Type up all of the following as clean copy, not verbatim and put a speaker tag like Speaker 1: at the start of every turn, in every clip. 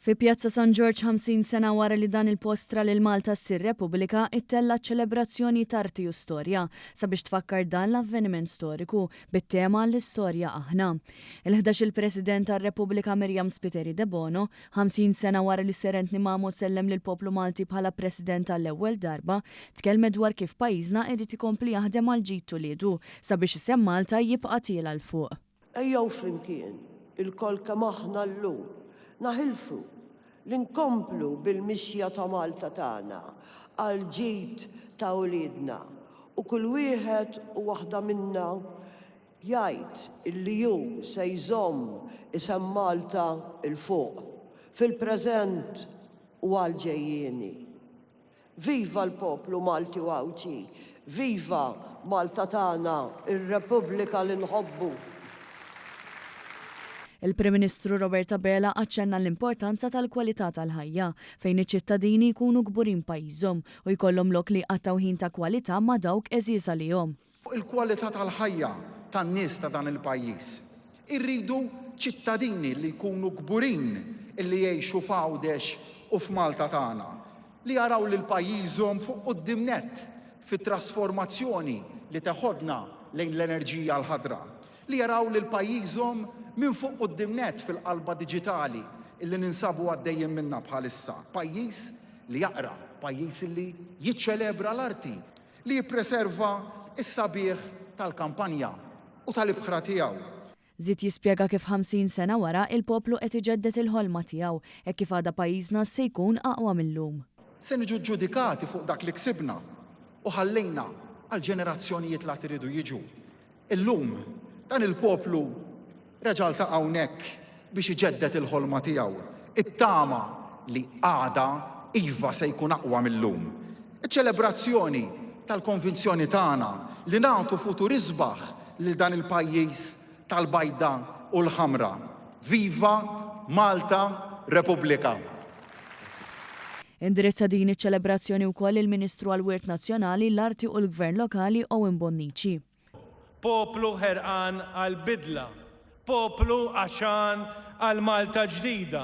Speaker 1: Fi Pjazza San George 50 sena wara li dan il-post tra lil Malta ssir Repubblika ittella ċelebrazzjoni tarti u storja sabiex tfakkar dan l-avveniment storiku bit-tema l-istorja aħna. Il-11 il-President tar-Repubblika Miriam Spiteri de Bono, 50 sena wara li Serentni Mamo sellem lil poplu Malti bħala President għall-ewwel darba, tkellmet dwar kif pajjiżna irid ikompli jaħdem għal ġid tuliedu sabiex isem Malta jibqa' tiela l fuq.
Speaker 2: Ejjew flimkien il-kol kemm aħna llum naħilfu li nkomplu bil-mixja ta' Malta tagħna għal ġid ta' uliedna u kull wieħed u waħda minna jgħid illi hu se jżomm isem Malta il fuq fil-preżent u għal ġejjieni. Viva l-poplu Malti u Awċi, viva Malta tagħna, ir-Repubblika li nħobbu.
Speaker 1: Il-Prim Ministru Roberta Bela aċċenna l-importanza tal-kwalità tal-ħajja fejn iċ-ċittadini jkunu kburin pajjiżhom u jkollhom lok li qattaw ħin ta' kwalità ma' dawk eżies għalihom.
Speaker 3: Il-kwalità tal-ħajja tan-nies ta' dan il-pajjiż. Irridu ċittadini li jkunu kburin illi jgħixu f'Għawdex u f'Malta tagħna, li jaraw lil pajjiżhom fuq quddiem nett fit-trasformazzjoni li teħodna lejn l-enerġija l-ħadra, li jaraw lil pajjiżhom minn fuq quddiem nett fil-qalba diġitali illi ninsabu għaddejjem minnha bħalissa. Pajjiż li jaqra, pajjiż li jiċċelebra l-arti, li jippreserva is-sabiħ tal-kampanja u tal-ibħra tiegħu.
Speaker 1: Żied jispjega kif 50 sena wara il-poplu qed iġeddet il-ħolma tiegħu hekk kif għadha pajjiżna se jkun aqwa millum.
Speaker 3: Se niġu ġġudikati fuq dak li ksibna u ħallejna għal ġenerazzjonijiet li iridu jiġu. Illum dan il-poplu reġal ta' hawnhekk biex iġeddet il-ħolma tiegħu. It-tama li għada iva se jkun aqwa millum. Iċ-ċelebrazzjoni tal-konvinzjoni tagħna li nagħtu futur isbaħ lil dan il-pajjiż tal-bajda u l-ħamra. Viva Malta Repubblika!
Speaker 1: Indirizza din iċ-ċelebrazzjoni wkoll il-Ministru għall-Wirt Nazzjonali, l-Arti u l-Gvern Lokali Owen Bonnici.
Speaker 4: Poplu ħerqan għal-bidla, poplu għaxan għal-Malta ġdida,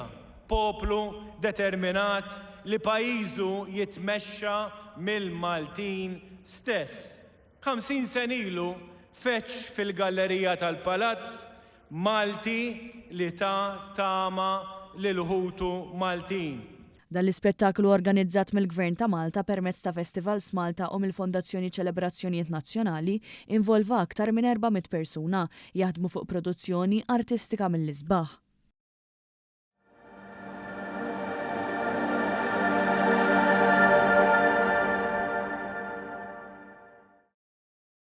Speaker 4: poplu determinat li pajjiżu jitmexxa mill-Maltin stess. 50 sen ilu feċ fil-gallerija tal-Palazz Malti li tama lil-ħutu Maltin.
Speaker 1: Dan l-ispettaklu organizzat mill-Gvern ta' Malta permezz ta' Festivals Malta u mill-Fondazzjoni Ċelebrazzjonijiet Nazzjonali involva aktar minn 400 persuna jaħdmu fuq produzzjoni artistika mill-isbaħ.